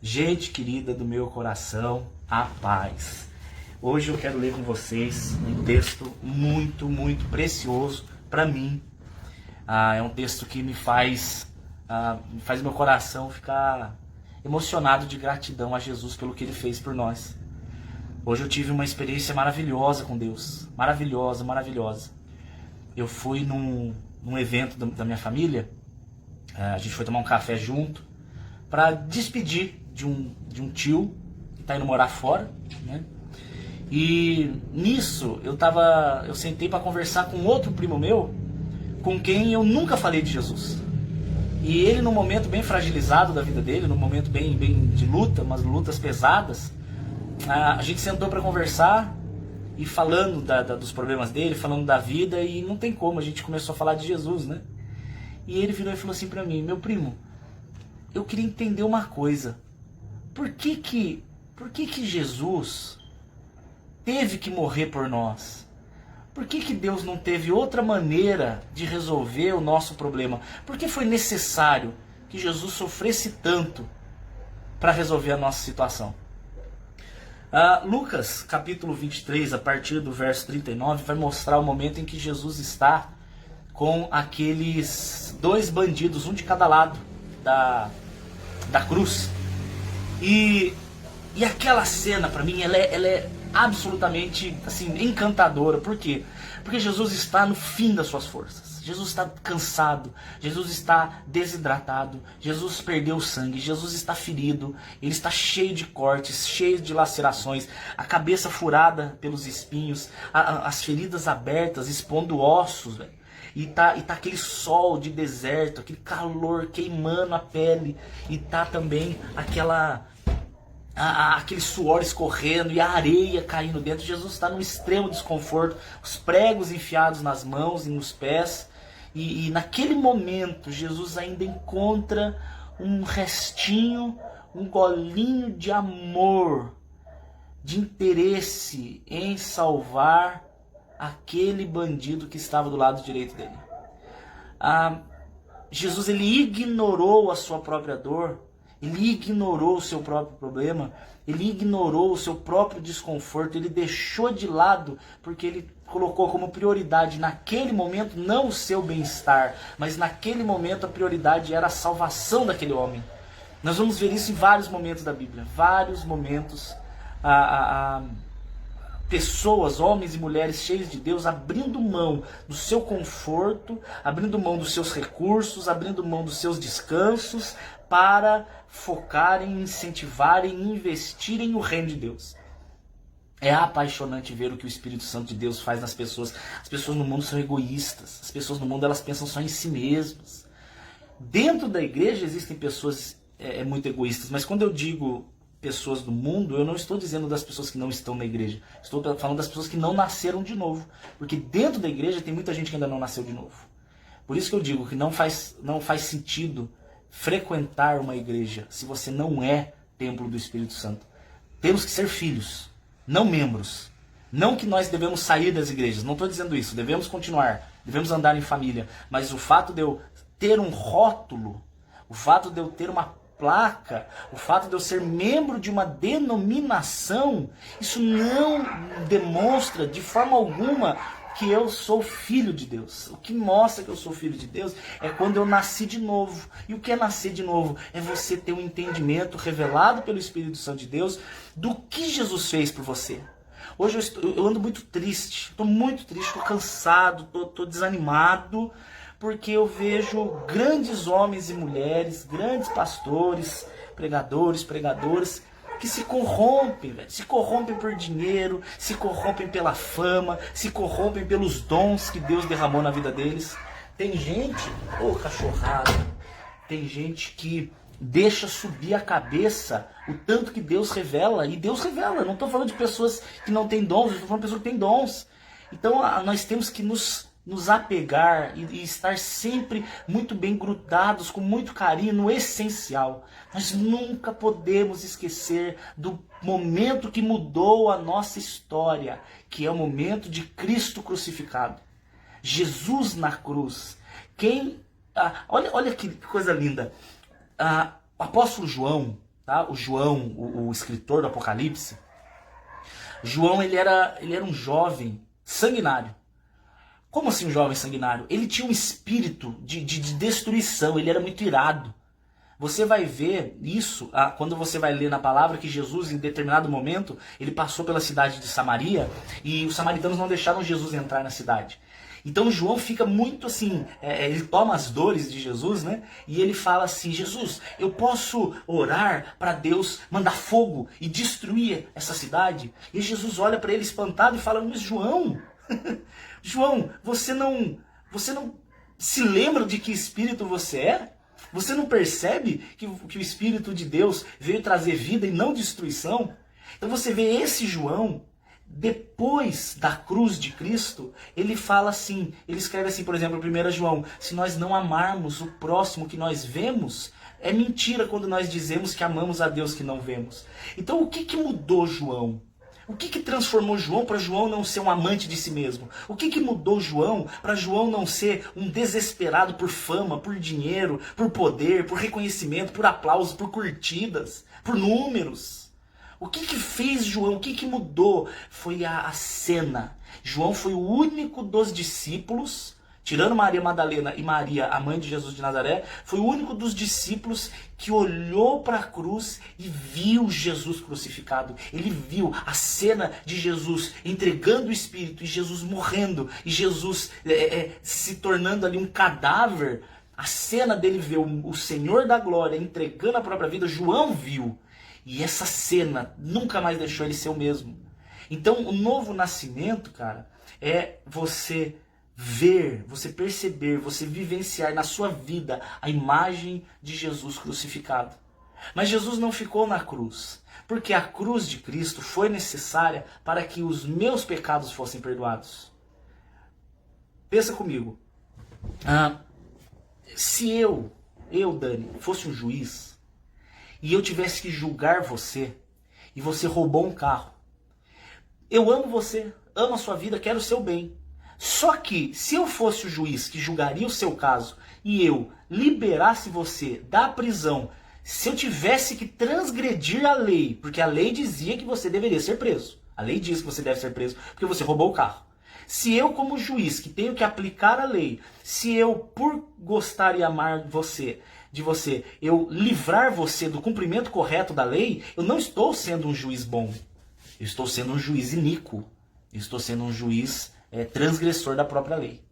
Gente querida do meu coração, a paz. Hoje eu quero ler com vocês um texto muito, muito precioso para mim. É um texto que me faz meu coração ficar emocionado de gratidão a Jesus pelo que Ele fez por nós. Hoje eu tive uma experiência maravilhosa com Deus. Maravilhosa, maravilhosa. Eu fui num evento da minha família. A gente foi tomar um café junto para despedir de um tio que está indo morar fora, né? E nisso eu sentei para conversar com outro primo meu, com quem eu nunca falei de Jesus. E ele, num momento bem fragilizado da vida dele, num momento bem de luta, umas lutas pesadas, a gente sentou para conversar e falando dos problemas dele, falando da vida, e não tem como, a gente começou a falar de Jesus, né? E ele virou e falou assim para mim: meu primo, eu queria entender uma coisa. Por que que Jesus teve que morrer por nós? Por que Deus não teve outra maneira de resolver o nosso problema? Por que foi necessário que Jesus sofresse tanto para resolver a nossa situação? Lucas, capítulo 23, a partir do verso 39, vai mostrar o momento em que Jesus está com aqueles dois bandidos, um de cada lado da cruz. E aquela cena, para mim, ela é absolutamente assim, encantadora. Por quê? Porque Jesus está no fim das suas forças. Jesus está cansado, Jesus está desidratado, Jesus perdeu o sangue, Jesus está ferido, ele está cheio de cortes, cheio de lacerações, a cabeça furada pelos espinhos, as feridas abertas, expondo ossos, velho. E tá aquele sol de deserto, aquele calor queimando a pele, e tá também aquele suor escorrendo e a areia caindo dentro. Jesus está num extremo desconforto, os pregos enfiados nas mãos e nos pés, e naquele momento Jesus ainda encontra um restinho, um golinho de amor, de interesse em salvar aquele bandido que estava do lado direito dele. Jesus, ele ignorou a sua própria dor, ele ignorou o seu próprio problema, ele ignorou o seu próprio desconforto, ele deixou de lado, porque ele colocou como prioridade naquele momento não o seu bem-estar, mas naquele momento a prioridade era a salvação daquele homem. Nós vamos ver isso em vários momentos da Bíblia, vários momentos, pessoas, homens e mulheres cheios de Deus, abrindo mão do seu conforto, abrindo mão dos seus recursos, abrindo mão dos seus descansos, para focarem, incentivarem, investirem no reino de Deus. É apaixonante ver o que o Espírito Santo de Deus faz nas pessoas. As pessoas no mundo são egoístas, as pessoas no mundo elas pensam só em si mesmas. Dentro da igreja existem pessoas muito egoístas, mas quando eu digo pessoas do mundo, eu não estou dizendo das pessoas que não estão na igreja. Estou falando das pessoas que não nasceram de novo. Porque dentro da igreja tem muita gente que ainda não nasceu de novo. Por isso que eu digo que não faz sentido frequentar uma igreja se você não é templo do Espírito Santo. Temos que ser filhos, não membros. Não que nós devemos sair das igrejas, não estou dizendo isso. Devemos continuar, devemos andar em família. Mas o fato de eu ter um rótulo, o fato de eu ter uma placa, o fato de eu ser membro de uma denominação, isso não demonstra de forma alguma que eu sou filho de Deus. O que mostra que eu sou filho de Deus é quando eu nasci de novo. E o que é nascer de novo? É você ter um entendimento revelado pelo Espírito Santo de Deus do que Jesus fez por você. Hoje eu ando muito triste, estou muito triste, estou cansado, estou desanimado, porque eu vejo grandes homens e mulheres, grandes pastores, pregadores, pregadoras, que se corrompem, velho. Se corrompem por dinheiro, se corrompem pela fama, se corrompem pelos dons que Deus derramou na vida deles. Tem gente, cachorrada, tem gente que deixa subir a cabeça o tanto que Deus revela, e Deus revela. Eu não estou falando de pessoas que não têm dons, eu estou falando de pessoas que têm dons. Então nós temos que nos apegar e estar sempre muito bem grudados, com muito carinho no essencial. Nós nunca podemos esquecer do momento que mudou a nossa história, que é o momento de Cristo crucificado. Jesus na cruz. Olha que coisa linda. O apóstolo João, tá? O João, o escritor do Apocalipse, João ele era um jovem sanguinário. Como assim um jovem sanguinário? Ele tinha um espírito de destruição, ele era muito irado. Você vai ver isso quando você vai ler na palavra que Jesus, em determinado momento, ele passou pela cidade de Samaria e os samaritanos não deixaram Jesus entrar na cidade. Então João fica muito assim, ele toma as dores de Jesus, né? E ele fala assim, Jesus, eu posso orar para Deus mandar fogo e destruir essa cidade? E Jesus olha para ele espantado e fala, mas João, João, você não se lembra de que espírito você é? Você não percebe que o Espírito de Deus veio trazer vida e não destruição? Então você vê esse João, depois da cruz de Cristo, ele fala assim, ele escreve assim, por exemplo, 1 João, se nós não amarmos o próximo que nós vemos, é mentira quando nós dizemos que amamos a Deus que não vemos. Então o que mudou João? O que transformou João para João não ser um amante de si mesmo? O que mudou João para João não ser um desesperado por fama, por dinheiro, por poder, por reconhecimento, por aplausos, por curtidas, por números? O que fez João? O que mudou? Foi a cena. João foi o único dos discípulos, tirando Maria Madalena e Maria, a mãe de Jesus de Nazaré, foi o único dos discípulos que olhou para a cruz e viu Jesus crucificado. Ele viu a cena de Jesus entregando o Espírito e Jesus morrendo e Jesus se tornando ali um cadáver. A cena dele ver o Senhor da Glória entregando a própria vida, João viu. E essa cena nunca mais deixou ele ser o mesmo. Então o novo nascimento, cara, é você ver, você perceber, você vivenciar na sua vida a imagem de Jesus crucificado. Mas Jesus não ficou na cruz, porque a cruz de Cristo foi necessária para que os meus pecados fossem perdoados. Pensa comigo. Se eu, Dani, fosse um juiz e eu tivesse que julgar você e você roubou um carro, eu amo você, amo a sua vida, quero o seu bem. Só que, se eu fosse o juiz que julgaria o seu caso e eu liberasse você da prisão, se eu tivesse que transgredir a lei, porque a lei dizia que você deveria ser preso. A lei diz que você deve ser preso porque você roubou o carro. Se eu, como juiz, que tenho que aplicar a lei, se eu, por gostar e amar de você, eu livrar você do cumprimento correto da lei, eu não estou sendo um juiz bom. Eu estou sendo um juiz iníquo. Eu estou sendo um juiz transgressor da própria lei.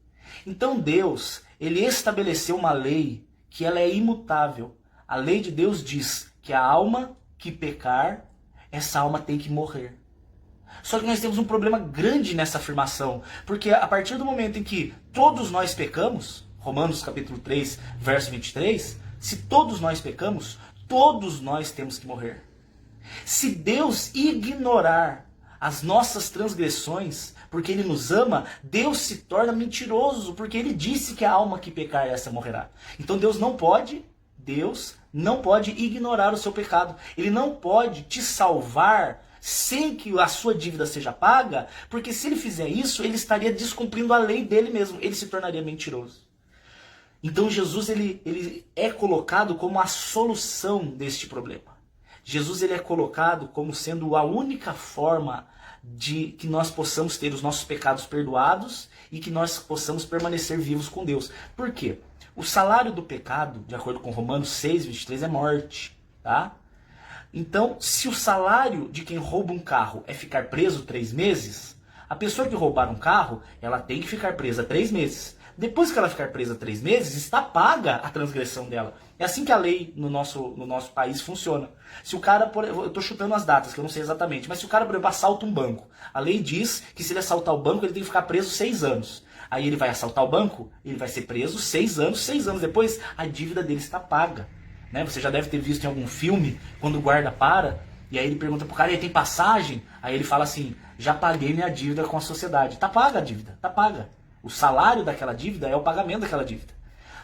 Então Deus, ele estabeleceu uma lei que ela é imutável. A lei de Deus diz que a alma que pecar, essa alma tem que morrer. Só que nós temos um problema grande nessa afirmação, porque a partir do momento em que todos nós pecamos, Romanos capítulo 3, verso 23, se todos nós pecamos, todos nós temos que morrer. Se Deus ignorar as nossas transgressões, porque Ele nos ama, Deus se torna mentiroso, porque Ele disse que a alma que pecar, essa morrerá. Então Deus não pode ignorar o seu pecado. Ele não pode te salvar sem que a sua dívida seja paga, porque se Ele fizer isso, Ele estaria descumprindo a lei dele mesmo. Ele se tornaria mentiroso. Então Jesus ele é colocado como a solução deste problema. Jesus ele é colocado como sendo a única forma de que nós possamos ter os nossos pecados perdoados e que nós possamos permanecer vivos com Deus. Por quê? O salário do pecado, de acordo com Romanos 6, 23, é morte. Tá? Então, se o salário de quem rouba um carro é ficar preso 3 meses, a pessoa que roubar um carro, ela tem que ficar presa 3 meses. Depois que ela ficar presa 3 meses, está paga a transgressão dela. É assim que a lei no nosso país funciona. Se o cara, eu estou chutando as datas, que eu não sei exatamente, mas se o cara, por exemplo, assalta um banco, a lei diz que se ele assaltar o banco, ele tem que ficar preso 6 anos. Aí ele vai assaltar o banco, ele vai ser preso 6 anos, 6 anos depois, a dívida dele está paga. Né? Você já deve ter visto em algum filme, quando o guarda para, e aí ele pergunta pro cara, e aí tem passagem? Aí ele fala assim, já paguei minha dívida com a sociedade. Tá paga a dívida, tá paga. O salário daquela dívida é o pagamento daquela dívida.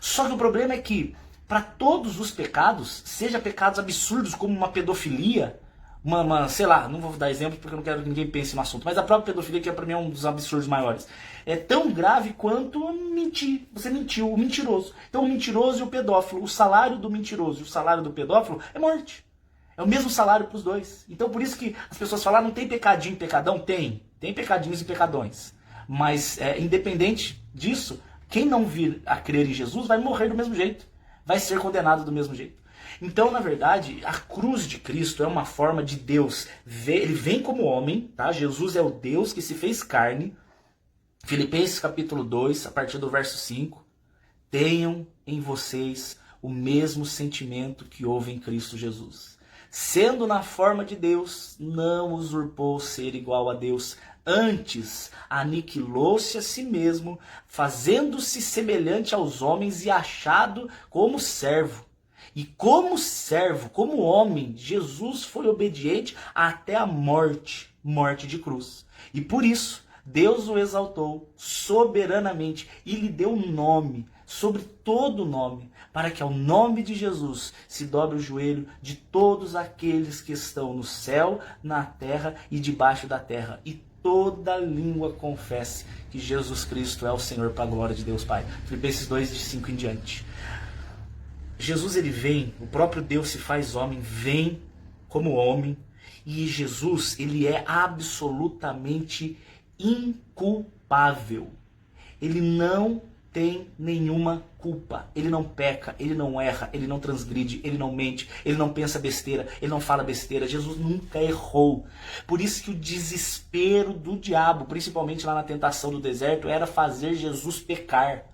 Só que o problema é que, para todos os pecados, seja pecados absurdos como uma pedofilia, sei lá, não vou dar exemplo porque eu não quero que ninguém pense no assunto, mas a própria pedofilia, que para mim é um dos absurdos maiores, é tão grave quanto mentir. Você mentiu, o mentiroso. Então o mentiroso e o pedófilo, o salário do mentiroso e o salário do pedófilo é morte. É o mesmo salário para os dois. Então por isso que as pessoas falam, não tem pecadinho e pecadão? Tem pecadinhos e pecadões. Mas independente disso, quem não vir a crer em Jesus vai morrer do mesmo jeito. Vai ser condenado do mesmo jeito. Então, na verdade, a cruz de Cristo é uma forma de Deus. Ele vem como homem, tá? Jesus é o Deus que se fez carne. Filipenses capítulo 2, a partir do verso 5. Tenham em vocês o mesmo sentimento que houve em Cristo Jesus. Sendo na forma de Deus, não usurpou ser igual a Deus. Antes, aniquilou-se a si mesmo, fazendo-se semelhante aos homens e achado como servo. E como servo, como homem, Jesus foi obediente até a morte, morte de cruz. E por isso, Deus o exaltou soberanamente e lhe deu um nome, sobre todo nome, para que ao nome de Jesus se dobre o joelho de todos aqueles que estão no céu, na terra e debaixo da terra. E toda língua confesse que Jesus Cristo é o Senhor, para a glória de Deus Pai. Filipenses 2, de 5 em diante. Jesus, ele vem, o próprio Deus se faz homem, vem como homem, e Jesus, ele é absolutamente inculpável. Ele não tem nenhuma culpa, ele não peca, ele não erra, ele não transgride, ele não mente, ele não pensa besteira, ele não fala besteira. Jesus nunca errou. Por isso que o desespero do diabo, principalmente lá na tentação do deserto, era fazer Jesus pecar.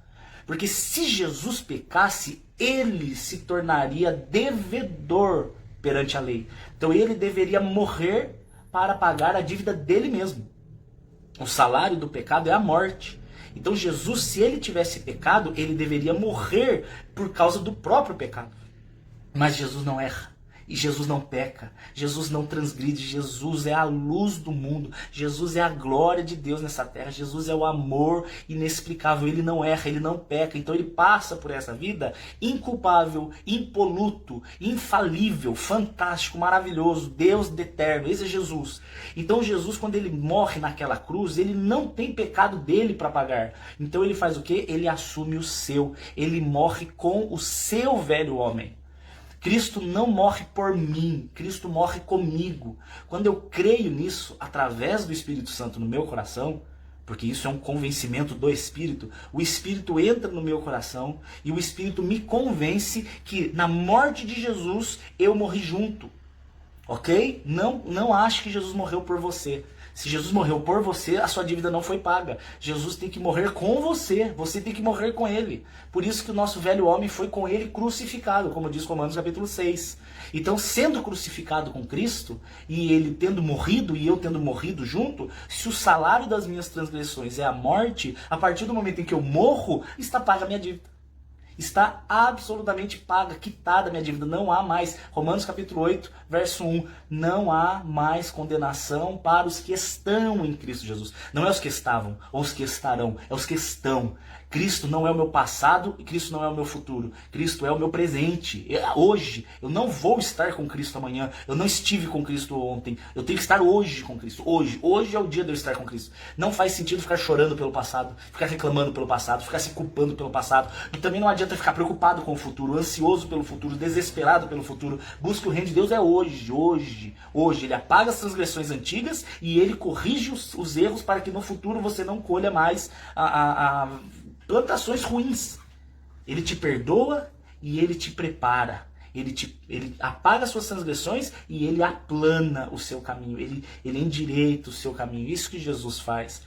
Porque se Jesus pecasse, ele se tornaria devedor perante a lei. Então ele deveria morrer para pagar a dívida dele mesmo. O salário do pecado é a morte. Então Jesus, se ele tivesse pecado, ele deveria morrer por causa do próprio pecado. Mas Jesus não erra. E Jesus não peca, Jesus não transgride, Jesus é a luz do mundo, Jesus é a glória de Deus nessa terra, Jesus é o amor inexplicável, ele não erra, ele não peca, então ele passa por essa vida inculpável, impoluto, infalível, fantástico, maravilhoso, Deus eterno, esse é Jesus. Então Jesus, quando ele morre naquela cruz, ele não tem pecado dele para pagar, então ele faz o quê? Ele assume o seu, ele morre com o seu velho homem. Cristo não morre por mim, Cristo morre comigo. Quando eu creio nisso, através do Espírito Santo no meu coração, porque isso é um convencimento do Espírito, o Espírito entra no meu coração e o Espírito me convence que na morte de Jesus eu morri junto. Ok? Não ache que Jesus morreu por você. Se Jesus morreu por você, a sua dívida não foi paga. Jesus tem que morrer com você. Você tem que morrer com ele. Por isso que o nosso velho homem foi com ele crucificado, como diz Romanos capítulo 6. Então, sendo crucificado com Cristo, e ele tendo morrido e eu tendo morrido junto, se o salário das minhas transgressões é a morte, a partir do momento em que eu morro, está paga a minha dívida. Está absolutamente paga, quitada a minha dívida, não há mais. Romanos capítulo 8, verso 1, não há mais condenação para os que estão em Cristo Jesus. Não é os que estavam, ou os que estarão, é os que estão. Cristo não é o meu passado e Cristo não é o meu futuro. Cristo é o meu presente. Hoje, eu não vou estar com Cristo amanhã. Eu não estive com Cristo ontem. Eu tenho que estar hoje com Cristo. Hoje é o dia de eu estar com Cristo. Não faz sentido ficar chorando pelo passado, ficar reclamando pelo passado, ficar se culpando pelo passado. E também não adianta ficar preocupado com o futuro, ansioso pelo futuro, desesperado pelo futuro. Busque o reino de Deus é hoje. Ele apaga as transgressões antigas e ele corrige os erros para que no futuro você não colha mais plantações ruins. Ele te perdoa e ele te prepara. Ele apaga as suas transgressões e ele aplana o seu caminho. Ele endireita o seu caminho. Isso que Jesus faz.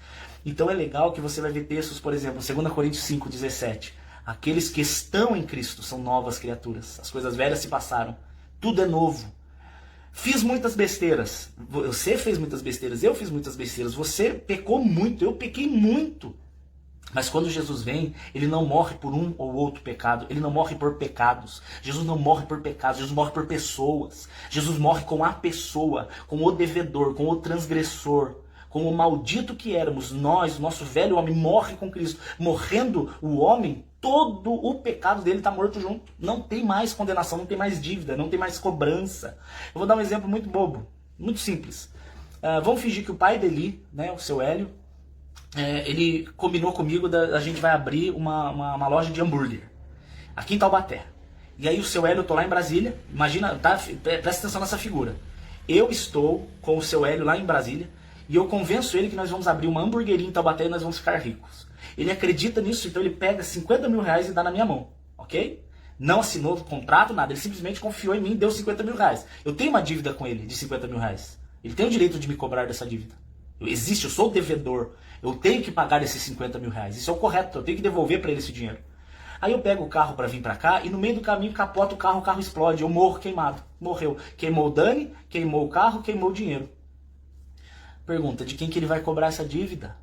Então é legal que você vai ver textos, por exemplo, 2 Coríntios 5,17. Aqueles que estão em Cristo são novas criaturas. As coisas velhas se passaram. Tudo é novo. Fiz muitas besteiras. Você fez muitas besteiras. Eu fiz muitas besteiras. Você pecou muito. Eu pequei muito. Mas quando Jesus vem, ele não morre por um ou outro pecado. Ele não morre por pecados. Jesus não morre por pecados. Jesus morre por pessoas. Jesus morre com a pessoa, com o devedor, com o transgressor, com o maldito que éramos. Nós, o nosso velho homem, morre com Cristo. Morrendo o homem, todo o pecado dele está morto junto. Não tem mais condenação, não tem mais dívida, não tem mais cobrança. Eu vou dar um exemplo muito bobo, muito simples. Vamos fingir que o pai dele, né, o seu Hélio, ele combinou comigo, a gente vai abrir uma loja de hambúrguer aqui em Taubaté. E aí o seu Hélio, eu tô lá em Brasília, imagina, tá? Presta atenção nessa figura. Eu estou com o seu Hélio lá em Brasília e eu convenço ele que nós vamos abrir uma hamburgueria em Taubaté e nós vamos ficar ricos. Ele acredita nisso, então ele pega 50 mil reais e dá na minha mão, ok? Não assinou contrato, nada, ele simplesmente confiou em mim e deu 50 mil reais. Eu tenho uma dívida com ele de 50 mil reais. Ele tem o direito de me cobrar dessa dívida. Eu sou o devedor, eu tenho que pagar esses 50 mil reais. Isso é o correto, eu tenho que devolver para ele esse dinheiro. Aí eu pego o carro para vir para cá e no meio do caminho capota o carro explode, eu morro queimado. Morreu. Queimou o Dani, queimou o carro, queimou o dinheiro. Pergunta, de quem que ele vai cobrar essa dívida?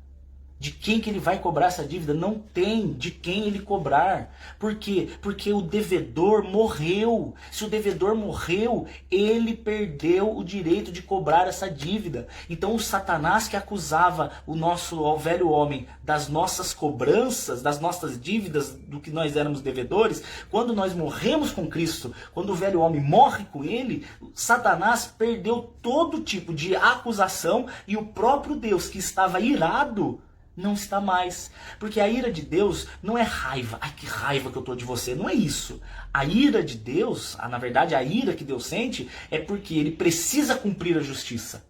De quem que ele vai cobrar essa dívida? Não tem de quem ele cobrar. Por quê? Porque o devedor morreu. Se o devedor morreu, ele perdeu o direito de cobrar essa dívida. Então o Satanás que acusava o velho homem das nossas cobranças, das nossas dívidas, do que nós éramos devedores, quando nós morremos com Cristo, quando o velho homem morre com ele, Satanás perdeu todo tipo de acusação e o próprio Deus que estava irado não está mais. Porque a ira de Deus não é raiva. Ai, que raiva que eu tô de você. Não é isso. A ira de Deus, na verdade, a ira que Deus sente é porque ele precisa cumprir a justiça.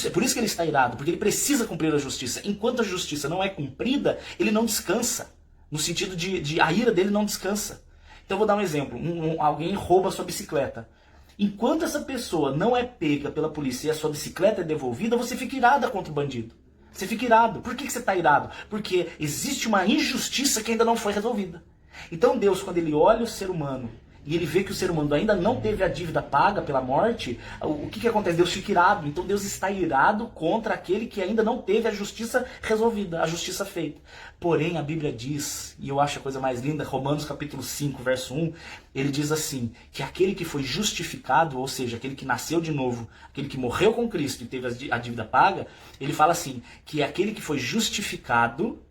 É por isso que ele está irado, porque ele precisa cumprir a justiça. Enquanto a justiça não é cumprida, ele não descansa. No sentido de a ira dele não descansa. Então eu vou dar um exemplo. Alguém rouba a sua bicicleta. Enquanto essa pessoa não é pega pela polícia e a sua bicicleta é devolvida, você fica irada contra o bandido. Você fica irado. Por que você está irado? Porque existe uma injustiça que ainda não foi resolvida. Então Deus, quando ele olha o ser humano e ele vê que o ser humano ainda não teve a dívida paga pela morte, o que acontece? Deus fica irado. Então Deus está irado contra aquele que ainda não teve a justiça resolvida, a justiça feita. Porém, a Bíblia diz, e eu acho a coisa mais linda, Romanos capítulo 5, verso 1, ele diz assim, que aquele que foi justificado, ou seja, aquele que nasceu de novo, aquele que morreu com Cristo e teve a dívida paga, ele fala assim, que aquele que foi justificado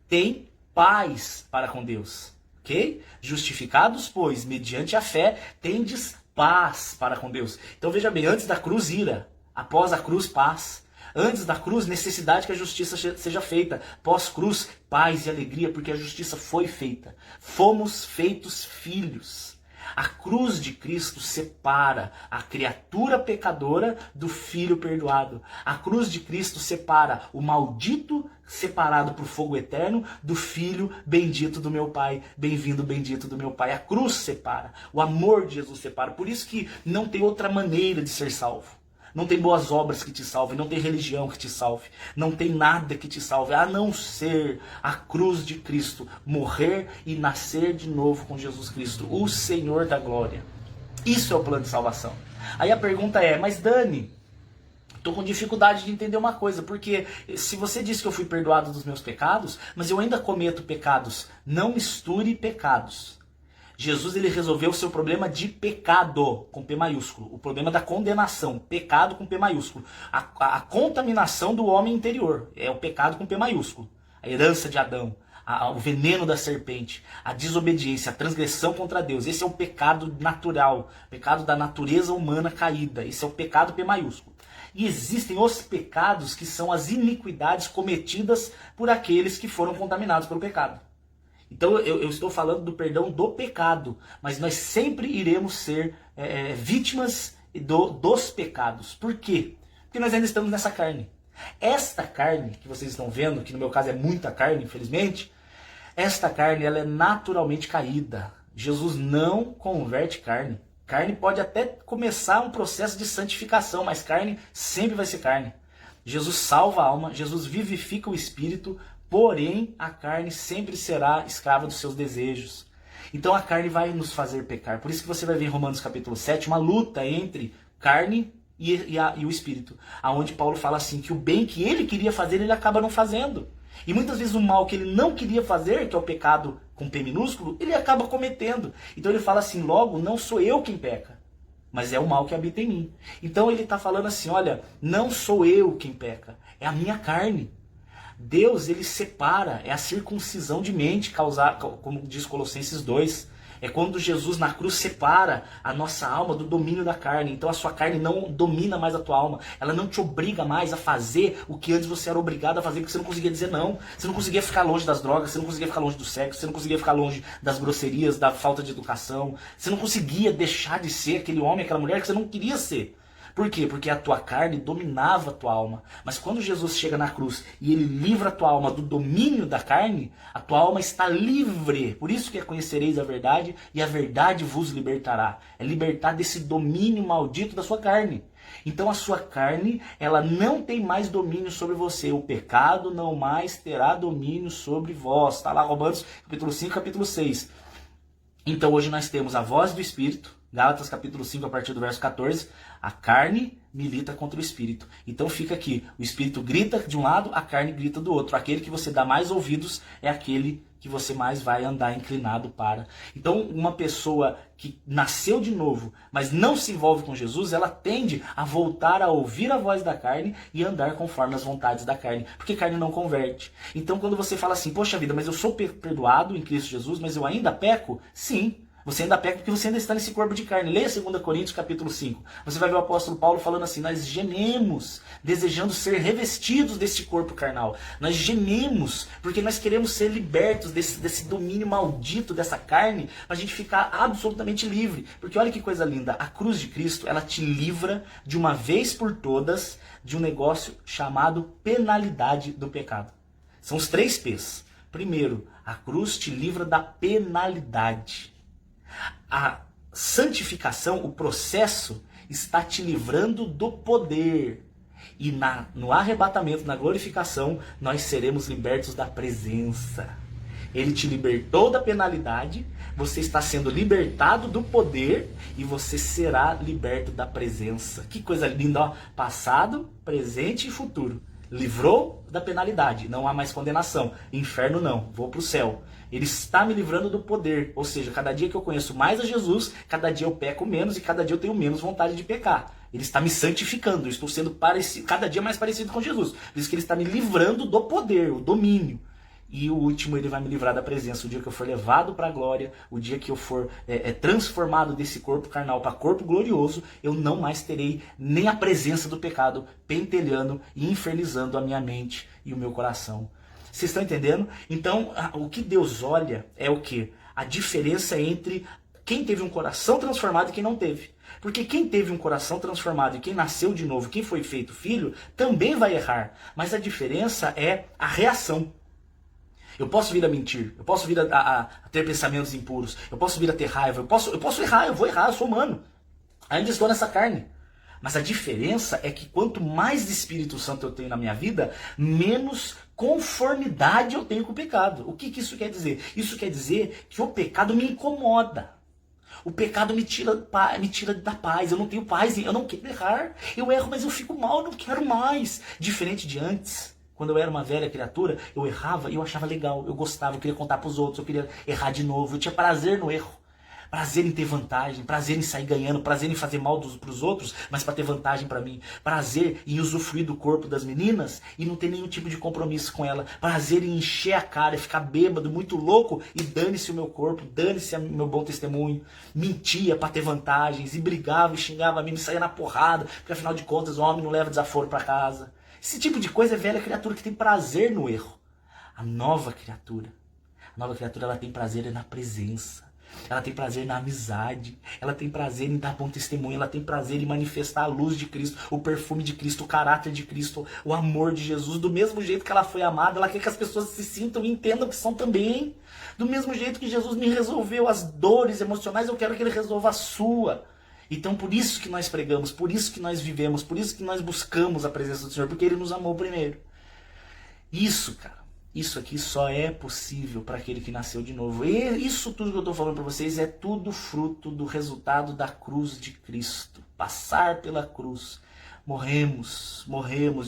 tem paz para com Deus. Ok? Justificados, pois, mediante a fé, tendes paz para com Deus. Então veja bem, antes da cruz, ira. Após a cruz, paz. Antes da cruz, necessidade que a justiça seja feita. Pós-cruz, paz e alegria, porque a justiça foi feita. Fomos feitos filhos. A cruz de Cristo separa a criatura pecadora do filho perdoado. A cruz de Cristo separa o maldito separado para o fogo eterno do filho bendito do meu Pai. Bem-vindo, bendito do meu Pai. A cruz separa. O amor de Jesus separa. Por isso que não tem outra maneira de ser salvo. Não tem boas obras que te salvem, não tem religião que te salve, não tem nada que te salve, a não ser a cruz de Cristo, morrer e nascer de novo com Jesus Cristo, o Senhor da glória. Isso é o plano de salvação. Aí a pergunta é, mas Dani, estou com dificuldade de entender uma coisa, porque se você disse que eu fui perdoado dos meus pecados, mas eu ainda cometo pecados, não misture pecados. Jesus ele resolveu o seu problema de pecado, com P maiúsculo. O problema da condenação, pecado com P maiúsculo. A contaminação do homem interior, é o pecado com P maiúsculo. A herança de Adão, o veneno da serpente, a desobediência, a transgressão contra Deus. Esse é o pecado natural, pecado da natureza humana caída. Esse é o pecado P maiúsculo. E existem os pecados que são as iniquidades cometidas por aqueles que foram contaminados pelo pecado. Então eu estou falando do perdão do pecado, mas nós sempre iremos ser vítimas dos pecados. Por quê? Porque nós ainda estamos nessa carne. Esta carne que vocês estão vendo, que no meu caso é muita carne, infelizmente, esta carne ela é naturalmente caída. Jesus não converte carne. Carne pode até começar um processo de santificação, mas carne sempre vai ser carne. Jesus salva a alma, Jesus vivifica o espírito, porém, a carne sempre será escrava dos seus desejos. Então a carne vai nos fazer pecar. Por isso que você vai ver em Romanos capítulo 7 uma luta entre carne e o espírito. Onde Paulo fala assim, que o bem que ele queria fazer, ele acaba não fazendo. E muitas vezes o mal que ele não queria fazer, que é o pecado com P minúsculo, ele acaba cometendo. Então ele fala assim, logo, não sou eu quem peca, mas é o mal que habita em mim. Então ele está falando assim, olha, não sou eu quem peca, é a minha carne. Deus, ele separa, é a circuncisão de mente causar, como diz Colossenses 2, É quando Jesus na cruz separa a nossa alma do domínio da carne. Então a sua carne não domina mais a tua alma. Ela não te obriga mais a fazer o que antes você era obrigado a fazer, porque você não conseguia dizer não. Você não conseguia ficar longe das drogas, você não conseguia ficar longe do sexo, você não conseguia ficar longe das grosserias, da falta de educação. Você não conseguia deixar de ser aquele homem, aquela mulher que você não queria ser. Por quê? Porque a tua carne dominava a tua alma. Mas quando Jesus chega na cruz e ele livra a tua alma do domínio da carne, a tua alma está livre. Por isso que conhecereis a verdade e a verdade vos libertará. É libertar desse domínio maldito da sua carne. Então a sua carne, ela não tem mais domínio sobre você. O pecado não mais terá domínio sobre vós. Está lá Romanos capítulo 5, capítulo 6. Então hoje nós temos a voz do Espírito, Gálatas capítulo 5, a partir do verso 14, a carne milita contra o Espírito. Então fica aqui, o Espírito grita de um lado, a carne grita do outro. Aquele que você dá mais ouvidos é aquele que você mais vai andar inclinado para. Então uma pessoa que nasceu de novo, mas não se envolve com Jesus, ela tende a voltar a ouvir a voz da carne e andar conforme as vontades da carne, porque carne não converte. Então quando você fala assim, poxa vida, mas eu sou perdoado em Cristo Jesus, mas eu ainda peco? Sim. Você ainda peca porque você ainda está nesse corpo de carne. Leia 2 Coríntios capítulo 5. Você vai ver o apóstolo Paulo falando assim, nós gememos, desejando ser revestidos desse corpo carnal. Nós gememos, porque nós queremos ser libertos desse domínio maldito dessa carne, para a gente ficar absolutamente livre. Porque olha que coisa linda, a cruz de Cristo, ela te livra de uma vez por todas de um negócio chamado penalidade do pecado. São os 3 P's. Primeiro, a cruz te livra da penalidade. A santificação, o processo, está te livrando do poder. E no arrebatamento, na glorificação, nós seremos libertos da presença. Ele te libertou da penalidade, você está sendo libertado do poder e você será liberto da presença. Que coisa linda, ó. Passado, presente e futuro. Livrou da penalidade, não há mais condenação. Inferno não, vou para o céu. Ele está me livrando do poder, ou seja, cada dia que eu conheço mais a Jesus, cada dia eu peco menos e cada dia eu tenho menos vontade de pecar. Ele está me santificando, eu estou sendo cada dia mais parecido com Jesus. Por isso que ele está me livrando do poder, o domínio. E o último, ele vai me livrar da presença. O dia que eu for levado para a glória, o dia que eu for transformado desse corpo carnal para corpo glorioso, eu não mais terei nem a presença do pecado pentelhando e infernizando a minha mente e o meu coração. Vocês estão entendendo? Então, o que Deus olha é o quê? A diferença entre quem teve um coração transformado e quem não teve. Porque quem teve um coração transformado e quem nasceu de novo, quem foi feito filho, também vai errar. Mas a diferença é a reação. Eu posso vir a mentir, eu posso vir a ter pensamentos impuros, eu posso vir a ter raiva, eu posso errar, eu vou errar, eu sou humano. Ainda estou nessa carne. Mas a diferença é que quanto mais de Espírito Santo eu tenho na minha vida, menos conformidade eu tenho com o pecado. O que isso quer dizer? Isso quer dizer que o pecado me incomoda. O pecado me tira da paz. Eu não tenho paz, eu não quero errar. Eu erro, mas eu fico mal, eu não quero mais. Diferente de antes. Quando eu era uma velha criatura, eu errava e eu achava legal, eu gostava, eu queria contar para os outros, eu queria errar de novo, eu tinha prazer no erro. Prazer em ter vantagem, prazer em sair ganhando, prazer em fazer mal para os outros, mas para ter vantagem para mim. Prazer em usufruir do corpo das meninas e não ter nenhum tipo de compromisso com ela. Prazer em encher a cara, ficar bêbado, muito louco e dane-se o meu corpo, dane-se o meu bom testemunho. Mentia para ter vantagens e brigava e xingava a mim, me saía na porrada, porque afinal de contas o homem não leva desaforo para casa. Esse tipo de coisa é velha criatura que tem prazer no erro. A nova criatura ela tem prazer na presença. Ela tem prazer na amizade, ela tem prazer em dar bom testemunho, ela tem prazer em manifestar a luz de Cristo, o perfume de Cristo, o caráter de Cristo, o amor de Jesus. Do mesmo jeito que ela foi amada, ela quer que as pessoas se sintam e entendam que são também. Do mesmo jeito que Jesus me resolveu as dores emocionais, eu quero que Ele resolva a sua. Então por isso que nós pregamos, por isso que nós vivemos, por isso que nós buscamos a presença do Senhor, porque Ele nos amou primeiro. Isso, cara. Isso aqui só é possível para aquele que nasceu de novo. E isso tudo que eu estou falando para vocês é tudo fruto do resultado da cruz de Cristo. Passar pela cruz. Morremos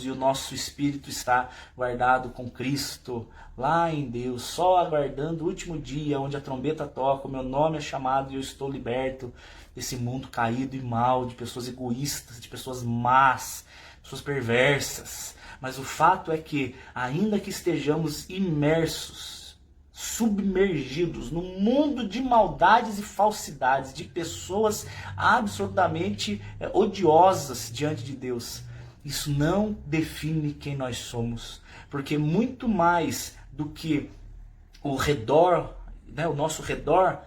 e o nosso espírito está guardado com Cristo lá em Deus, só aguardando o último dia onde a trombeta toca, o meu nome é chamado e eu estou liberto desse mundo caído e mal, de pessoas egoístas, de pessoas más, pessoas perversas. Mas o fato é que, ainda que estejamos imersos submergidos num mundo de maldades e falsidades, de pessoas absolutamente odiosas diante de Deus. Isso não define quem nós somos, porque muito mais do que o redor, né, o nosso redor,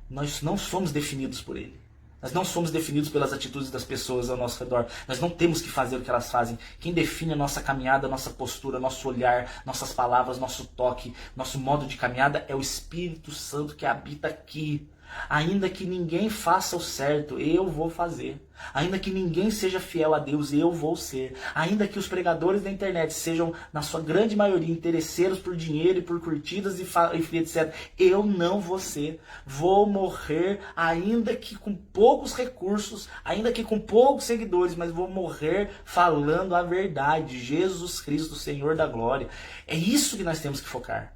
nós não somos definidos por ele. Nós não somos definidos pelas atitudes das pessoas ao nosso redor. Nós não temos que fazer o que elas fazem. Quem define a nossa caminhada, a nossa postura, nosso olhar, nossas palavras, nosso toque, nosso modo de caminhada é o Espírito Santo que habita aqui. Ainda que ninguém faça o certo, eu vou fazer. Ainda que ninguém seja fiel a Deus, eu vou ser. Ainda que os pregadores da internet sejam, na sua grande maioria, interesseiros por dinheiro e por curtidas e etc., eu não vou ser. Vou morrer, ainda que com poucos recursos, ainda que com poucos seguidores, mas vou morrer falando a verdade. Jesus Cristo, Senhor da glória. É isso que nós temos que focar.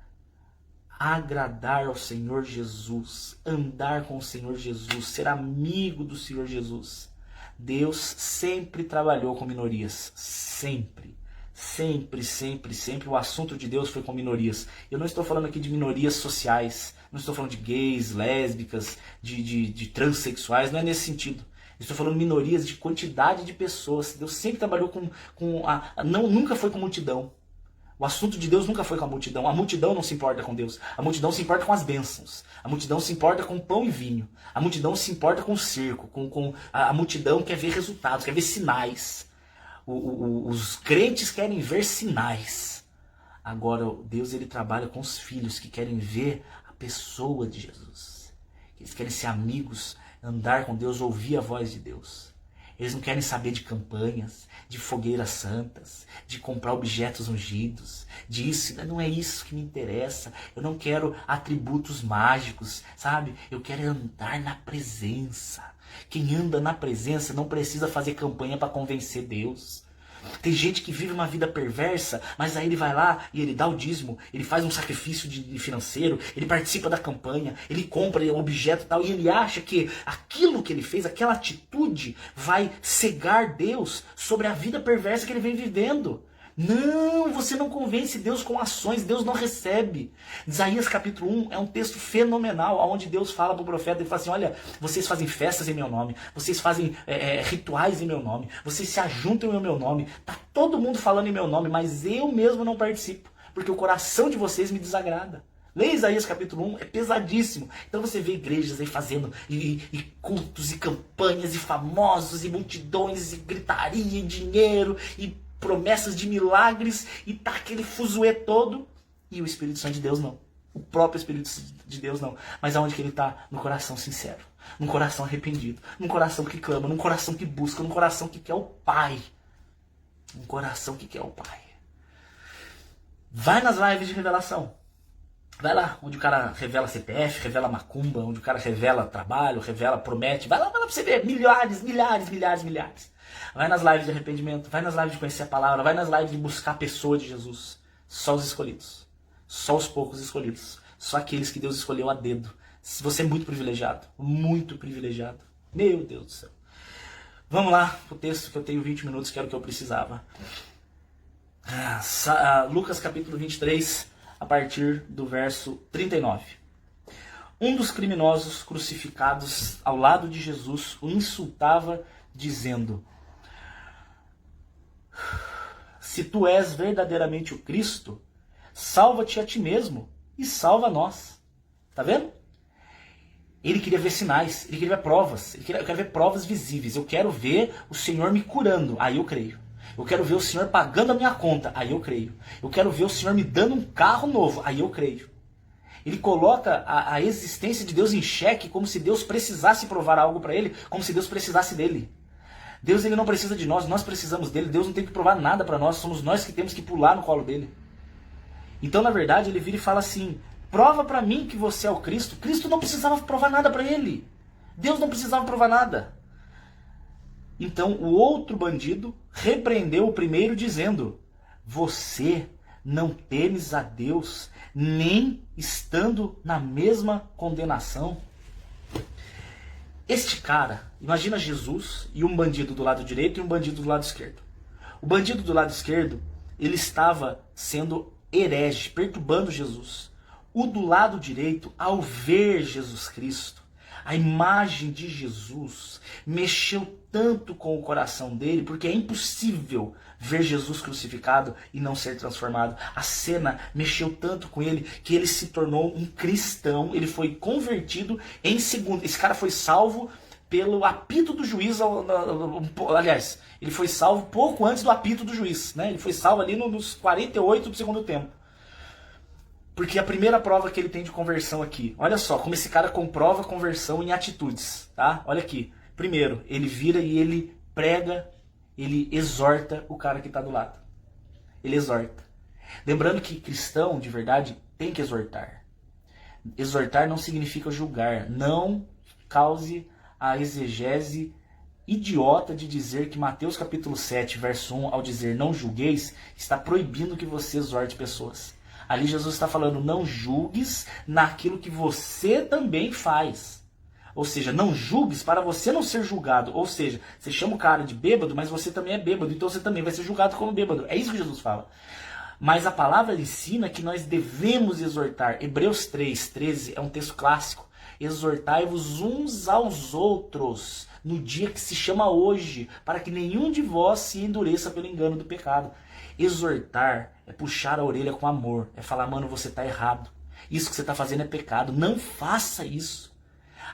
Agradar ao Senhor Jesus, andar com o Senhor Jesus, ser amigo do Senhor Jesus. Deus sempre trabalhou com minorias, sempre, sempre, sempre, sempre. O assunto de Deus foi com minorias. Eu não estou falando aqui de minorias sociais, não estou falando de gays, lésbicas, de transexuais, não é nesse sentido. Estou falando minorias de quantidade de pessoas. Deus sempre trabalhou nunca foi com multidão. O assunto de Deus nunca foi com a multidão. A multidão não se importa com Deus. A multidão se importa com as bênçãos. A multidão se importa com pão e vinho. A multidão se importa com o circo. A multidão quer ver resultados, quer ver sinais. Os crentes querem ver sinais. Agora, Deus ele trabalha com os filhos que querem ver a pessoa de Jesus. Eles querem ser amigos, andar com Deus, ouvir a voz de Deus. Eles não querem saber de campanhas, de fogueiras santas, de comprar objetos ungidos, disso. Não é isso que me interessa. Eu não quero atributos mágicos, sabe? Eu quero andar na presença. Quem anda na presença não precisa fazer campanha para convencer Deus. Tem gente que vive uma vida perversa, mas aí ele vai lá e ele dá o dízimo, ele faz um sacrifício financeiro, ele participa da campanha, ele compra um objeto e tal, e ele acha que aquilo que ele fez, aquela atitude, vai cegar Deus sobre a vida perversa que ele vem vivendo. Não, você não convence Deus com ações, Deus não recebe. Isaías capítulo 1 é um texto fenomenal, onde Deus fala para o profeta, ele fala assim, olha, vocês fazem festas em meu nome, vocês fazem rituais em meu nome, vocês se ajuntam em meu nome, tá todo mundo falando em meu nome, mas eu mesmo não participo, porque o coração de vocês me desagrada. Leia Isaías capítulo 1, é pesadíssimo. Então você vê igrejas aí fazendo e cultos e campanhas e famosos e multidões e gritaria e dinheiro e promessas de milagres e tá aquele fuzuê todo, e o Espírito Santo de Deus não. O próprio Espírito de Deus não. Mas aonde que ele está? No coração sincero, num coração arrependido, num coração que clama, num coração que busca, num coração que quer o Pai. Um coração que quer o Pai. Vai nas lives de revelação. Vai lá, onde o cara revela CPF, revela macumba, onde o cara revela trabalho, revela, promete. Vai lá pra você ver milhares. Vai nas lives de arrependimento, vai nas lives de conhecer a palavra, vai nas lives de buscar a pessoa de Jesus. Só os escolhidos. Só os poucos escolhidos. Só aqueles que Deus escolheu a dedo. Você é muito privilegiado. Muito privilegiado. Meu Deus do céu. Vamos lá pro texto que eu tenho 20 minutos, que era o que eu precisava. Lucas capítulo 23, a partir do verso 39. Um dos criminosos crucificados ao lado de Jesus o insultava, dizendo: se tu és verdadeiramente o Cristo, salva-te a ti mesmo e salva nós. Tá vendo? Ele queria ver sinais, ele queria ver provas. Eu quero ver provas visíveis. Eu quero ver o Senhor me curando. Aí eu creio. Eu quero ver o Senhor pagando a minha conta. Aí eu creio. Eu quero ver o Senhor me dando um carro novo. Aí eu creio. Ele coloca a existência de Deus em xeque, como se Deus precisasse provar algo para ele, como se Deus precisasse dele. Deus ele não precisa de nós precisamos dele. Deus não tem que provar nada para nós, somos nós que temos que pular no colo dele. Então, na verdade, ele vira e fala assim: prova para mim que você é o Cristo. Cristo não precisava provar nada para ele. Deus não precisava provar nada. Então, o outro bandido repreendeu o primeiro, dizendo: você não temes a Deus, nem estando na mesma condenação? Este cara, imagina Jesus e um bandido do lado direito e um bandido do lado esquerdo. O bandido do lado esquerdo, ele estava sendo herege, perturbando Jesus. O do lado direito, ao ver Jesus Cristo, a imagem de Jesus mexeu tanto com o coração dele, porque é impossível ver Jesus crucificado e não ser transformado. A cena mexeu tanto com ele que ele se tornou um cristão, ele foi convertido em segundo. Esse cara foi salvo pelo apito do juiz, aliás, ele foi salvo pouco antes do apito do juiz, né? Ele foi salvo ali nos 48 do segundo tempo. Porque a primeira prova que ele tem de conversão aqui, olha só como esse cara comprova conversão em atitudes, tá? Olha aqui. Primeiro, ele vira e ele prega, ele exorta o cara que está do lado. Ele exorta. Lembrando que cristão, de verdade, tem que exortar. Exortar não significa julgar. Não cause a exegese idiota de dizer que Mateus capítulo 7, verso 1, ao dizer não julgueis, está proibindo que você exorte pessoas. Ali Jesus está falando, não julgues naquilo que você também faz. Ou seja, não julgues para você não ser julgado. Ou seja, você chama o cara de bêbado, mas você também é bêbado, então você também vai ser julgado como bêbado. É isso que Jesus fala. Mas a palavra ensina que nós devemos exortar. Hebreus 3:13 é um texto clássico. Exortai-vos uns aos outros no dia que se chama hoje, para que nenhum de vós se endureça pelo engano do pecado. Exortar é puxar a orelha com amor, é falar, mano, você está errado. Isso que você está fazendo é pecado, não faça isso.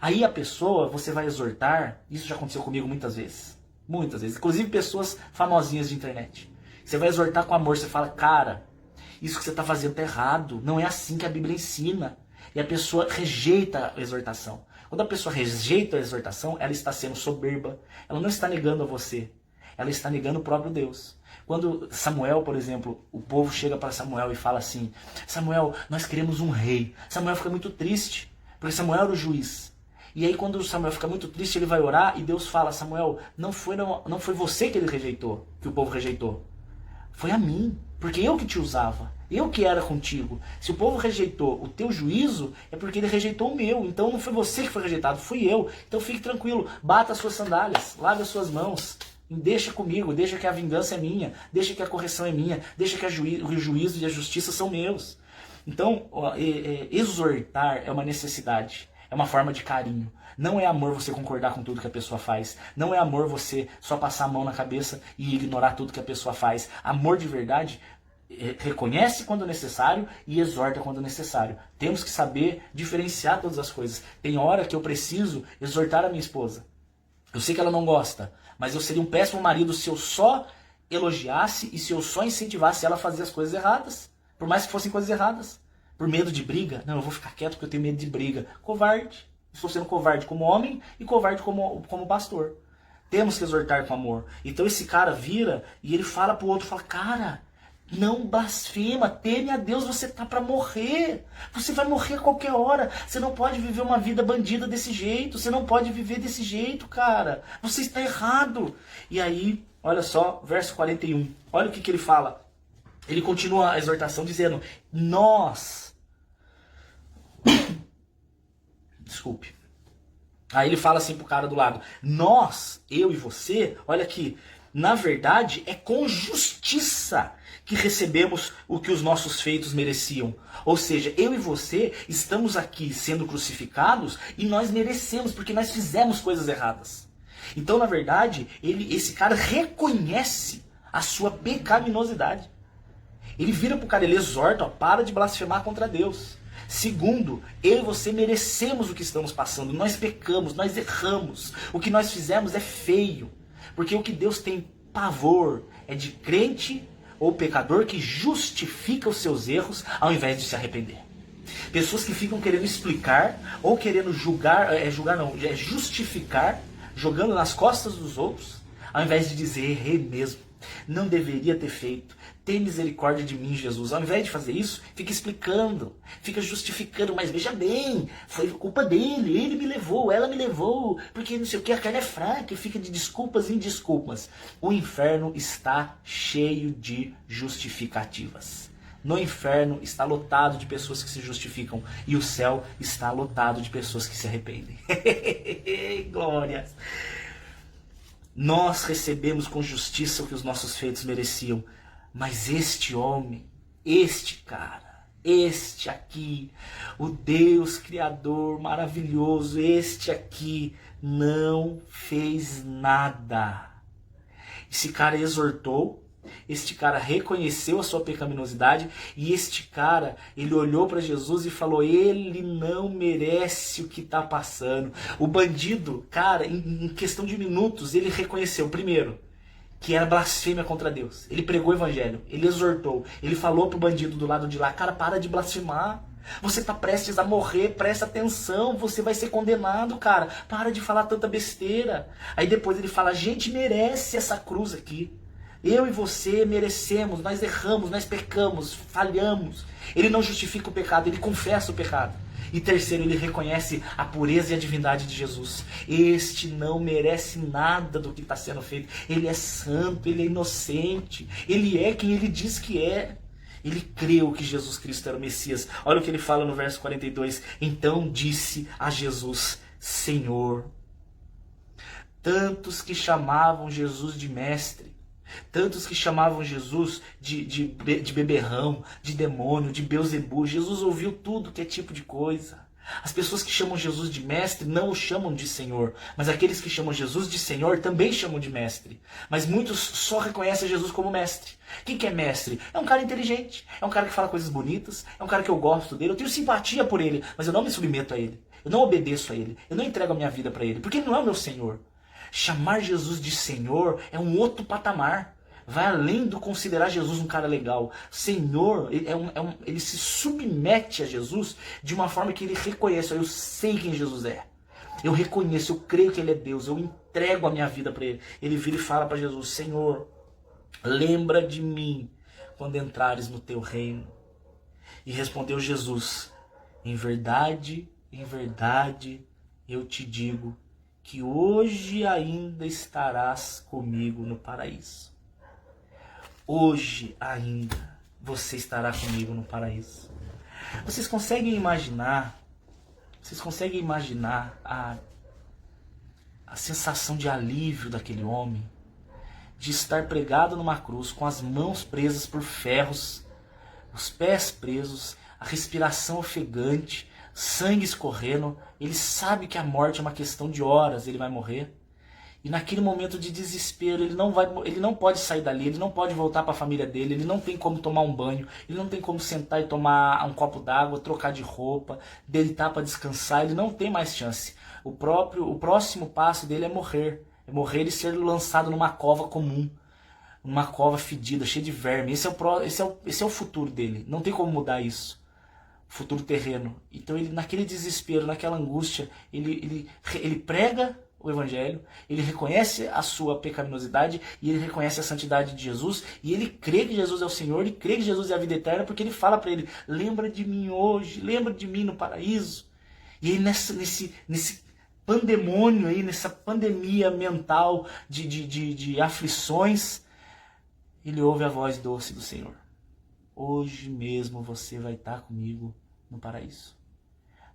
Aí a pessoa, você vai exortar, isso já aconteceu comigo muitas vezes, inclusive pessoas famosinhas de internet. Você vai exortar com amor, você fala, cara, isso que você está fazendo está errado, não é assim que a Bíblia ensina. E a pessoa rejeita a exortação. Quando a pessoa rejeita a exortação, ela está sendo soberba, ela não está negando a você, ela está negando o próprio Deus. Quando Samuel, por exemplo, o povo chega para Samuel e fala assim, Samuel, nós queremos um rei. Samuel fica muito triste, porque Samuel era o juiz. E aí quando Samuel fica muito triste, ele vai orar e Deus fala, Samuel, não foi você que ele rejeitou, que o povo rejeitou. Foi a mim, porque eu que te usava, eu que era contigo. Se o povo rejeitou o teu juízo, é porque ele rejeitou o meu. Então não foi você que foi rejeitado, fui eu. Então fique tranquilo, bata as suas sandálias, lave as suas mãos. Deixa comigo, deixa que a vingança é minha, deixa que a correção é minha, deixa que o juízo e a justiça são meus. Então, exortar é uma necessidade, é uma forma de carinho. Não é amor você concordar com tudo que a pessoa faz. Não é amor você só passar a mão na cabeça e ignorar tudo que a pessoa faz. Amor de verdade reconhece quando necessário e exorta quando necessário. Temos que saber diferenciar todas as coisas. Tem hora que eu preciso exortar a minha esposa. Eu sei que ela não gosta, mas eu seria um péssimo marido se eu só elogiasse e se eu só incentivasse ela a fazer as coisas erradas. Por mais que fossem coisas erradas. Por medo de briga. Não, eu vou ficar quieto porque eu tenho medo de briga. Covarde. Estou sendo covarde como homem e covarde como pastor. Temos que exortar com amor. Então esse cara vira e ele fala pro outro, fala, cara, não blasfema, teme a Deus, você tá para morrer. Você vai morrer a qualquer hora. Você não pode viver uma vida bandida desse jeito. Você não pode viver desse jeito, cara. Você está errado. E aí, olha só, verso 41. Olha o que ele fala. Ele continua a exortação dizendo, nós... Desculpe. Aí ele fala assim pro cara do lado, nós, eu e você, olha aqui, na verdade é com justiça que recebemos o que os nossos feitos mereciam. Ou seja, eu e você estamos aqui sendo crucificados e nós merecemos, porque nós fizemos coisas erradas. Então, na verdade, esse cara reconhece a sua pecaminosidade. Ele vira pro cara, ele exorta, ó, para de blasfemar contra Deus. Segundo, eu e você merecemos o que estamos passando. Nós pecamos, nós erramos. O que nós fizemos é feio. Porque o que Deus tem pavor é de crente ou pecador que justifica os seus erros ao invés de se arrepender. Pessoas que ficam querendo explicar ou querendo justificar, jogando nas costas dos outros, ao invés de dizer, errei mesmo, não deveria ter feito, tem misericórdia de mim, Jesus. Ao invés de fazer isso, fica explicando, fica justificando, mas veja bem, foi culpa dele, ele me levou, ela me levou, porque não sei o que, a carne é fraca, e fica de desculpas em desculpas. O inferno está cheio de justificativas. No inferno está lotado de pessoas que se justificam, e o céu está lotado de pessoas que se arrependem. Glórias! Nós recebemos com justiça o que os nossos feitos mereciam. Mas este homem, este cara, Este aqui, o Deus Criador maravilhoso, este aqui não fez nada. Esse cara exortou, este cara reconheceu a sua pecaminosidade e este cara, ele olhou para Jesus e falou, ele não merece o que está passando. O bandido, cara, em questão de minutos, ele reconheceu, primeiro, que era blasfêmia contra Deus. Ele pregou o evangelho, ele exortou, ele falou pro bandido do lado de lá, cara, para de blasfemar. Você tá prestes a morrer, presta atenção, você vai ser condenado, cara. Para de falar tanta besteira. Aí depois ele fala, a gente merece essa cruz aqui. Eu e você merecemos, nós erramos, nós pecamos, falhamos. Ele não justifica o pecado, ele confessa o pecado. E terceiro, ele reconhece a pureza e a divindade de Jesus. Este não merece nada do que está sendo feito. Ele é santo, ele é inocente. Ele é quem ele diz que é. Ele creu que Jesus Cristo era o Messias. Olha o que ele fala no verso 42. Então disse a Jesus, Senhor. Tantos que chamavam Jesus de mestre, tantos que chamavam Jesus de beberrão, de demônio, de Beelzebu. Jesus ouviu tudo que é tipo de coisa. As pessoas que chamam Jesus de mestre não o chamam de Senhor, mas aqueles que chamam Jesus de Senhor também chamam de mestre. Mas muitos só reconhecem Jesus como mestre. Quem que é mestre? É um cara inteligente, é um cara que fala coisas bonitas, é um cara que eu gosto dele, eu tenho simpatia por ele, mas eu não me submeto a ele, eu não obedeço a ele, eu não entrego a minha vida para ele, porque ele não é o meu Senhor. Chamar Jesus de Senhor é um outro patamar. Vai além do considerar Jesus um cara legal. Senhor, ele se submete a Jesus de uma forma que ele reconhece. Eu sei quem Jesus é. Eu reconheço, eu creio que ele é Deus. Eu entrego a minha vida para ele. Ele vira e fala para Jesus, Senhor, lembra de mim quando entrares no teu reino. E respondeu Jesus, em verdade, eu te digo, que hoje ainda estarás comigo no paraíso. Hoje ainda você estará comigo no paraíso. Vocês conseguem imaginar a sensação de alívio daquele homem, de estar pregado numa cruz, com as mãos presas por ferros, os pés presos, a respiração ofegante, sangue escorrendo. Ele sabe que a morte é uma questão de horas, ele vai morrer. E naquele momento de desespero, ele não pode sair dali, ele não pode voltar para a família dele, ele não tem como tomar um banho, ele não tem como sentar e tomar um copo d'água, trocar de roupa, deitar para descansar, ele não tem mais chance. O próximo passo dele é morrer e ser lançado numa cova comum, numa cova fedida, cheia de verme. Esse é o futuro dele, não tem como mudar isso. Futuro terreno. Então ele, naquele desespero, naquela angústia, ele prega o evangelho, ele reconhece a sua pecaminosidade e ele reconhece a santidade de Jesus e ele crê que Jesus é o Senhor, ele crê que Jesus é a vida eterna, porque ele fala para ele, lembra de mim hoje, lembra de mim no paraíso. E aí nesse pandemônio aí, nessa pandemia mental de aflições, ele ouve a voz doce do Senhor. Hoje mesmo você vai estar comigo no paraíso.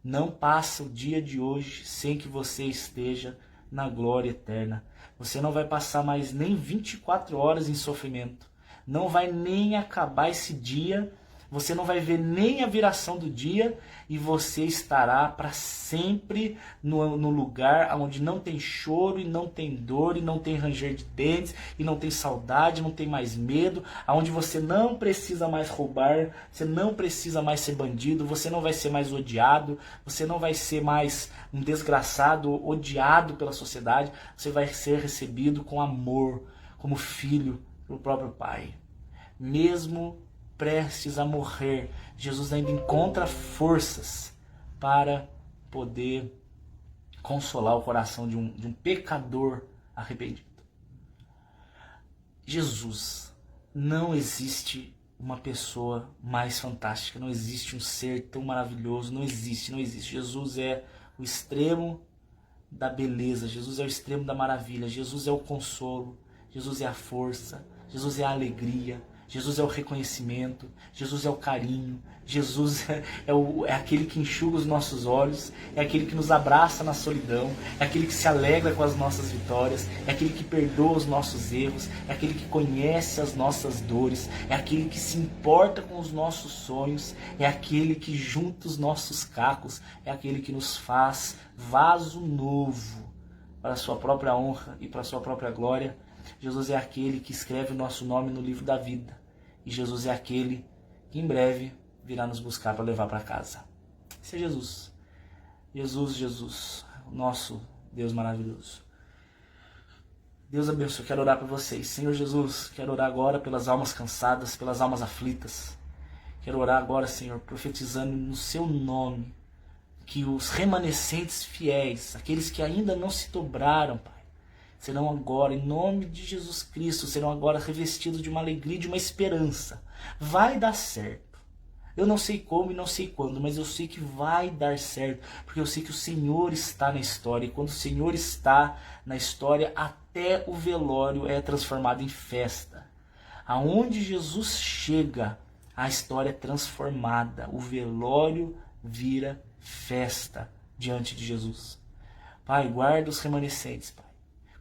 Não passa o dia de hoje sem que você esteja na glória eterna. Você não vai passar mais nem 24 horas em sofrimento. Não vai nem acabar esse dia. Você não vai ver nem a viração do dia e você estará para sempre no lugar onde não tem choro e não tem dor e não tem ranger de dentes e não tem saudade, não tem mais medo, onde você não precisa mais roubar, você não precisa mais ser bandido, você não vai ser mais odiado, você não vai ser mais um desgraçado, odiado pela sociedade, você vai ser recebido com amor, como filho pelo próprio Pai. Mesmo prestes a morrer, Jesus ainda encontra forças para poder consolar o coração de um pecador arrependido. Jesus, não existe uma pessoa mais fantástica, não existe um ser tão maravilhoso, não existe. Jesus é o extremo da beleza, Jesus é o extremo da maravilha, Jesus é o consolo, Jesus é a força, Jesus é a alegria, Jesus é o reconhecimento, Jesus é o carinho, Jesus é aquele que enxuga os nossos olhos, é aquele que nos abraça na solidão, é aquele que se alegra com as nossas vitórias, é aquele que perdoa os nossos erros, é aquele que conhece as nossas dores, é aquele que se importa com os nossos sonhos, é aquele que junta os nossos cacos, é aquele que nos faz vaso novo para a sua própria honra e para a sua própria glória. Jesus é aquele que escreve o nosso nome no livro da vida. E Jesus é aquele que em breve virá nos buscar para levar para casa. Esse é Jesus. Jesus, o nosso Deus maravilhoso. Deus abençoe. Quero orar por vocês. Senhor Jesus, quero orar agora pelas almas cansadas, pelas almas aflitas. Quero orar agora, Senhor, profetizando no seu nome, que os remanescentes fiéis, aqueles que ainda não se dobraram, Pai, serão agora, em nome de Jesus Cristo, serão agora revestidos de uma alegria, de uma esperança. Vai dar certo. Eu não sei como e não sei quando, mas eu sei que vai dar certo, porque eu sei que o Senhor está na história, e quando o Senhor está na história, até o velório é transformado em festa. Aonde Jesus chega, a história é transformada, o velório vira festa diante de Jesus. Pai, guarda os remanescentes, Pai.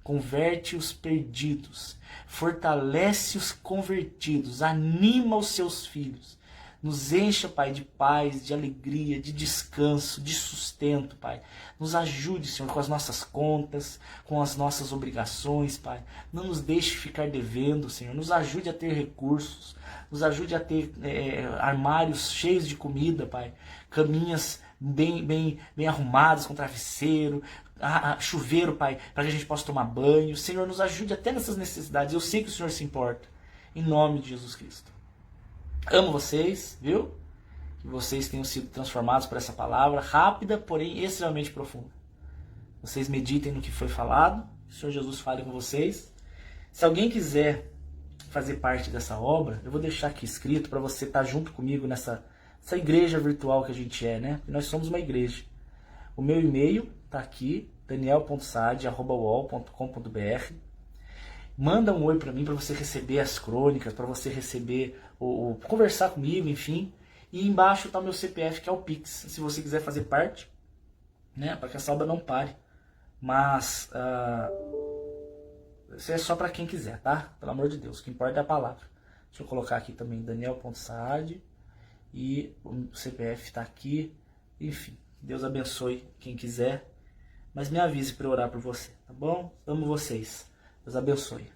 Converte os perdidos, fortalece os convertidos, anima os seus filhos. Nos encha, Pai, de paz, de alegria, de descanso, de sustento, Pai. Nos ajude, Senhor, com as nossas contas, com as nossas obrigações, Pai. Não nos deixe ficar devendo, Senhor. Nos ajude a ter recursos, nos ajude a ter armários cheios de comida, Pai. Caminhas bem arrumadas, com travesseiro, chuveiro, Pai, para que a gente possa tomar banho. Senhor, nos ajude até nessas necessidades. Eu sei que o Senhor se importa. Em nome de Jesus Cristo. Amo vocês, viu? Que vocês tenham sido transformados por essa palavra rápida, porém extremamente profunda. Vocês meditem no que foi falado. Que o Senhor Jesus fale com vocês. Se alguém quiser fazer parte dessa obra, eu vou deixar aqui escrito para você estar junto comigo nessa igreja virtual que a gente é, né? Nós somos uma igreja. O meu e-mail está aqui, daniel.saad@uol.com.br. Manda um oi para mim, para você receber as crônicas, para você receber, conversar comigo, enfim. E embaixo está o meu CPF, que é o Pix, se você quiser fazer parte, né, para que essa obra não pare. Mas isso é só para quem quiser, tá? Pelo amor de Deus, o que importa é a palavra. Deixa eu colocar aqui também daniel.saad e o CPF está aqui. Enfim, Deus abençoe quem quiser, mas me avise para eu orar por você, tá bom? Amo vocês. Deus abençoe.